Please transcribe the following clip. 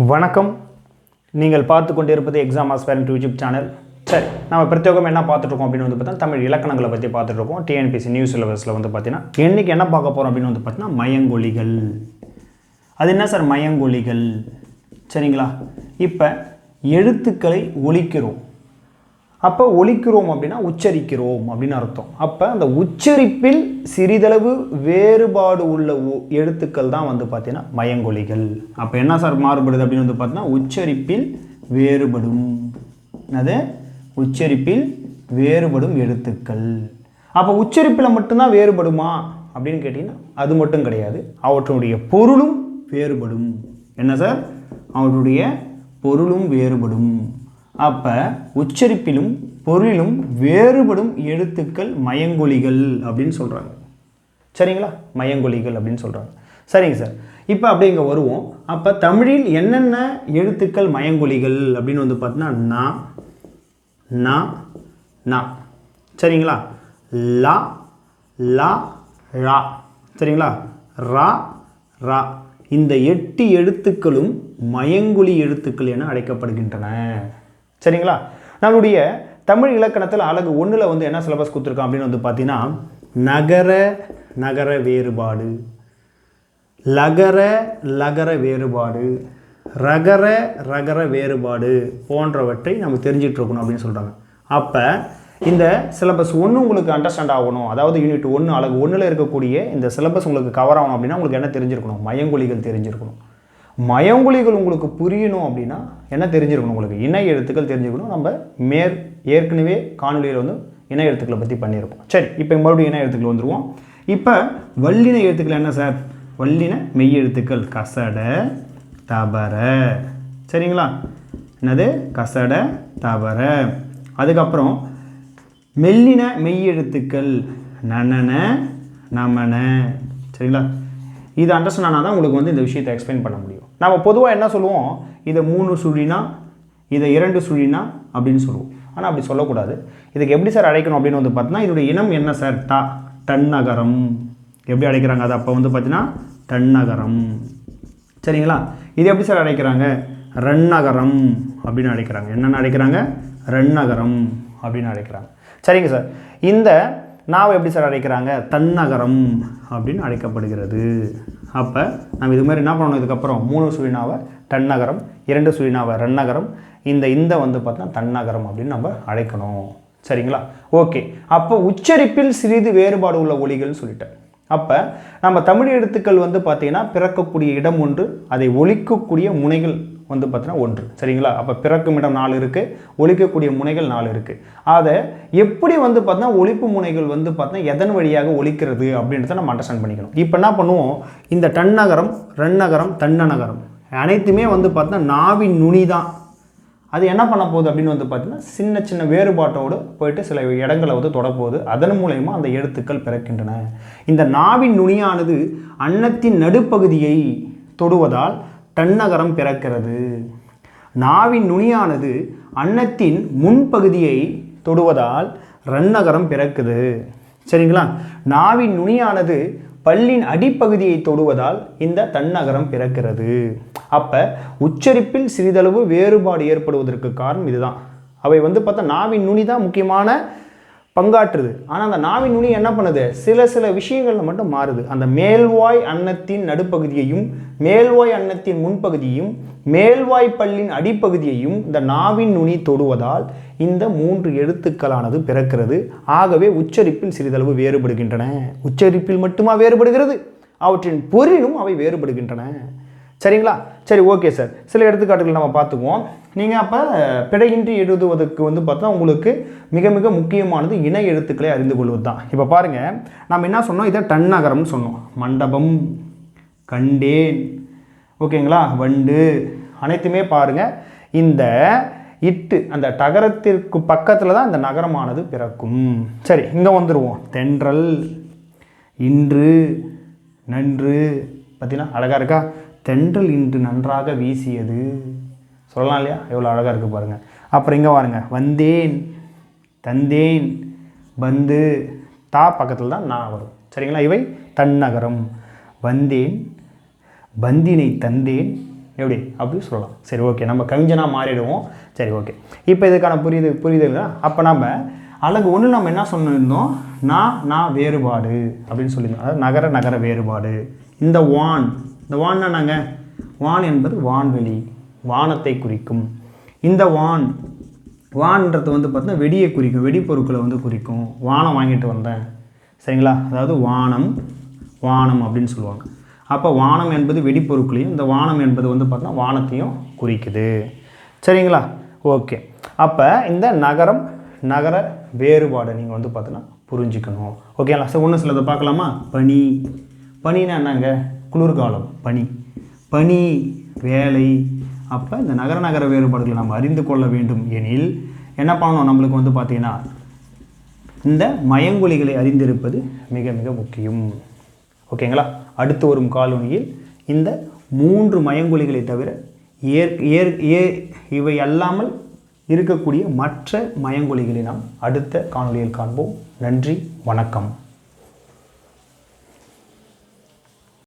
வணக்கம். நீங்கள் பார்த்து கொண்டிருப்பது எக்ஸாம் ஆஸ்பைரன்ட் யூடியூப் சேனல். சரி, நம்ம பிரத்யேகம் என்ன பார்த்துட்ருக்கோம் அப்படின்னு வந்து பார்த்தா தமிழ் இலக்கணங்களை பற்றி பார்த்துட்ருக்கோம். டிஎன்பிசி நியூஸ் சிலபஸில் வந்து பார்த்தீங்கன்னா இன்றைக்கி என்ன பார்க்க போகிறோம் அப்படின்னு வந்து பார்த்தீங்கன்னா மயங்கொலிகள். அது என்ன சார் மயங்கொலிகள்? சரிங்களா, இப்போ எழுத்துக்களை ஒலிக்கிறோம். அப்போ ஒலிக்கிறோம் அப்படின்னா உச்சரிக்கிறோம் அப்படின்னு அர்த்தம். அப்போ அந்த உச்சரிப்பில் சிறிதளவு வேறுபாடு உள்ள எழுத்துக்கள் தான் வந்து பார்த்தீங்கன்னா மயங்கொலிகள். அப்போ என்ன சார் மாறுபடுது அப்படின்னு வந்து பார்த்தீங்கன்னா உச்சரிப்பில் வேறுபடும். அது உச்சரிப்பில் வேறுபடும் எழுத்துக்கள். அப்போ உச்சரிப்பில் மட்டும்தான் வேறுபடுமா அப்படின்னு கேட்டிங்கன்னா அது மட்டும் கிடையாது, அவற்றுடைய பொருளும் வேறுபடும். என்ன சார்? அவற்றுடைய பொருளும் வேறுபடும். அப்போ உச்சரிப்பிலும் பொருளிலும் வேறுபடும் எழுத்துக்கள் மயங்கொலிகள் அப்படின்னு சொல்கிறாங்க. சரிங்களா, மயங்கொலிகள் அப்படின்னு சொல்கிறாங்க. சரிங்க சார், இப்போ அப்படி இங்கே வருவோம். அப்போ தமிழில் என்னென்ன எழுத்துக்கள் மயங்கொலிகள் அப்படின்னு வந்து பார்த்தீங்கன்னா நா, சரிங்களா, லா, லா, ரா, சரிங்களா, ரா, ரா, இந்த 8 எழுத்துக்களும் மயங்கொலி எழுத்துக்கள் என அழைக்கப்படுகின்றன. சரிங்களா, நம்மளுடைய தமிழ் இலக்கணத்தில் அழகு 1ல் வந்து என்ன சிலபஸ் கொடுத்துருக்கோம் அப்படின்னு வந்து பார்த்தீங்கன்னா நகர நகர வேறுபாடு, லகர லகர வேறுபாடு, ரகர ரகர வேறுபாடு போன்றவற்றை நம்ம தெரிஞ்சிட்டு இருக்கணும் அப்படின்னு சொல்கிறாங்க. அப்போ இந்த சிலபஸ் 1 உங்களுக்கு அண்டர்ஸ்டாண்ட் ஆகணும், அதாவது யூனிட் 1 அழகு 1ல் இருக்கக்கூடிய இந்த சிலபஸ் உங்களுக்கு கவர் ஆகணும் அப்படின்னா உங்களுக்கு என்ன தெரிஞ்சிருக்கணும்? மயங்கொலிகள் தெரிஞ்சிருக்கணும். மயங்கொலிகள் உங்களுக்கு புரியணும் அப்படின்னா என்ன தெரிஞ்சிருக்கணும்? உங்களுக்கு இணை எழுத்துக்கள் தெரிஞ்சுக்கணும். நம்ம ஏற்கனவே காணொலியில் வந்து இணை எழுத்துக்களை பற்றி பண்ணியிருப்போம். சரி, இப்போ மறுபடியும் இணை எழுத்துக்கள் வந்துடுவோம். இப்போ வல்லின எழுத்துக்கள் என்ன சார்? வல்லின மெய் எழுத்துக்கள் கசட தபர. சரிங்களா, என்னது? கசட தபர. அதுக்கப்புறம் மெல்லின மெய் எழுத்துக்கள் நனன நமன. சரிங்களா, இது அண்டர்ஸ்டாண்ட் ஆனால் தான் உங்களுக்கு வந்து இந்த விஷயத்தை எக்ஸ்பிளைன் பண்ண முடியும். நம்ம பொதுவாக என்ன சொல்லுவோம்? இதை 3 சுழினா, இதை 2 சுழினா அப்படின்னு சொல்லுவோம். ஆனால் அப்படி சொல்லக்கூடாது. இதுக்கு எப்படி சார் அழைக்கணும் அப்படின்னு வந்து பார்த்தீங்கன்னா இதோடைய இனம் என்ன சார்? டன்னகரம். எப்படி அழைக்கிறாங்க? அது அப்போ வந்து பார்த்தீங்கன்னா டன்னகரம். சரிங்களா, இது எப்படி சார் அழைக்கிறாங்க? ரன்னகரம் அப்படின்னு அழைக்கிறாங்க. என்னென்னு அழைக்கிறாங்க? ரன்னகரம் அப்படின்னு அழைக்கிறாங்க. சரிங்க சார், இந்த நாவை எப்படி சார் அழைக்கிறாங்க? தன்னகரம் அப்படின்னு அழைக்கப்படுகிறது. அப்போ நம்ம இது மாதிரி என்ன பண்ணணும்? இதுக்கப்புறம் 3 சுழினாவை டன்னகரம், 2 சுழினாவை ரன்னகரம், இந்த வந்து பார்த்தீங்கன்னா தன்னகரம் அப்படின்னு நம்ம அழைக்கணும். சரிங்களா, ஓகே. அப்போ உச்சரிப்பில் சிறிது வேறுபாடு உள்ள ஒலிகள்னு சொல்லிட்டேன். அப்போ நம்ம தமிழ் எழுத்துக்கள் வந்து பார்த்திங்கன்னா பிறக்கக்கூடிய இடம் ஒன்று, அதை ஒலிக்கக்கூடிய முனைகள் வந்து பார்த்தீங்கன்னா 1. சரிங்களா, அப்போ பிறக்கும் இடம் 4 இருக்குது, ஒலிக்கக்கூடிய முனைகள் 4 இருக்குது. அதை எப்படி வந்து பார்த்தீங்கன்னா ஒலிப்பு முனைகள் வந்து பார்த்தீங்கன்னா எதன் வழியாக ஒலிக்கிறது அப்படின்றத நம்ம அண்டர்ஸ்டாண்ட் பண்ணிக்கணும். இப்போ என்ன பண்ணுவோம்? இந்த டன்னகரம், ரன்னகரம், தன்னநகரம் அனைத்துமே வந்து பார்த்தீங்கன்னா நாவின் நுனி தான். அது என்ன பண்ண போகுது அப்படின்னு வந்து பார்த்தீங்கன்னா சின்ன சின்ன வேறுபாட்டோடு போயிட்டு சில இடங்களை வந்து தொடப்போகுது. அதன் மூலயமா அந்த எழுத்துக்கள் பிறக்கின்றன. இந்த நாவின் நுனியானது அன்னத்தின் நடுப்பகுதியை தொடுவதால் டன்னகரம் பிறக்கிறது. நாவின் நுனியானது அன்னத்தின் முன்பகுதியை தொடுவதால் ரன்னகரம் பிறக்குது. சரிங்களா, நாவின் நுனியானது பல்லின் அடிப்பகுதியை தொடுவதால் இந்த தன்னகரம் பிறக்கிறது. அப்போ உச்சரிப்பில் சிறிதளவு வேறுபாடு ஏற்படுவதற்கு காரணம் இதுதான். அவை வந்து பார்த்தா நாவின் நுனி தான் முக்கியமான பங்காற்றுது. ஆனால் அந்த நாவின் நுனி என்ன பண்ணுது? சில விஷயங்களில் மட்டும் மாறுது. அந்த மேல்வாய் அன்னத்தின் நடுப்பகுதியையும், மேல்வாய் அன்னத்தின் முன்பகுதியையும், மேல்வாய் பல்லின் அடிப்பகுதியையும் இந்த நாவின் நுனி தொடுவதால் இந்த 3 எழுத்துக்களானது பிறக்கிறது. ஆகவே உச்சரிப்பில் சிறிதளவு வேறுபடுகின்றன. உச்சரிப்பில் மட்டுமா வேறுபடுகிறது? அவற்றின் பொருளிலும் அவை வேறுபடுகின்றன. சரிங்களா, சரி, ஓகே சார். சில எடுத்துக்காட்டுகள் நம்ம பார்த்துக்குவோம். நீங்கள் அப்போ பிழையின்றி எழுதுவதற்கு வந்து பார்த்தா உங்களுக்கு மிக மிக முக்கியமானது இணை எழுத்துக்களை அறிந்து கொள்வது தான். இப்போ பாருங்கள், நம்ம என்ன சொன்னோம்? இதை டன்னகரம்னு சொன்னோம். மண்டபம், கண்டேன், ஓகேங்களா, வண்டு அனைத்துமே பாருங்கள் இந்த இட்டு அந்த டகரத்திற்கு பக்கத்தில் தான் இந்த நகரமானது பிறக்கும். சரி, இங்கே வந்துடுவோம். தென்றல், இன்று, நன்று. பார்த்தீங்கன்னா அழகாக இருக்கா? தென்றல் இன்று நன்றாக வீசியது சொல்லலாம் இல்லையா? எவ்வளோ அழகாக இருக்குது பாருங்கள். அப்புறம் இங்கே பாருங்க, வந்தேன், தந்தேன், வந்து, தா பக்கத்தில் தான் நான் வரும். சரிங்களா, இவை தன்னகரம். வந்தேன், பந்தினை தந்தேன், எப்படி அப்படி சொல்லலாம். சரி ஓகே, நம்ம கவிஞனாக மாறிடுவோம். சரி ஓகே, இப்போ இதுக்கான புரியுதுங்களா? அப்போ நம்ம அழகு ஒன்று நம்ம என்ன சொல்லியிருந்தோம், நான் வேறுபாடு அப்படின்னு சொல்லியிருந்தோம். அதாவது நகர வேறுபாடு. இந்த வான்னா நாங்கள் வான் என்பது வான்வெளி, வானத்தை குறிக்கும். இந்த வான்ன்றது வந்து பார்த்தீங்கன்னா வெடியை குறிக்கும், வெடிப்பொருட்களை வந்து குறிக்கும். வானம் வாங்கிட்டு வந்தேன், சரிங்களா? அதாவது வானம் அப்படின்னு சொல்லுவாங்க. அப்போ வானம் என்பது வெடிப்பொருட்களையும், இந்த வானம் என்பது வந்து பார்த்தீங்கன்னா வானத்தையும் குறிக்குது, சரிங்களா? ஓகே, அப்போ இந்த நகர வேறுபாடை நீங்கள் வந்து பார்த்தீங்கன்னா புரிஞ்சுக்கணும். ஓகேங்களா? சார் ஒன்று சிலதை பார்க்கலாமா? பனின்னா என்னங்க? குளிர்காலம். பனி வேலை. அப்போ இந்த நகர வேறுபாடுகளை நம்ம அறிந்து கொள்ள வேண்டும் எனில் என்ன பண்ணணும்? நம்மளுக்கு வந்து பார்த்திங்கன்னா இந்த மயங்கொலிகளை அறிந்திருப்பது மிக மிக முக்கியம். ஓகேங்களா? அடுத்து வரும் காலொனியில் இந்த 3 மயங்கொலிகளை தவிர இவை அல்லாமல் இருக்கக்கூடிய மற்ற மயங்கொலிகளை நாம் அடுத்த காணொளியில் காண்போம். நன்றி, வணக்கம்.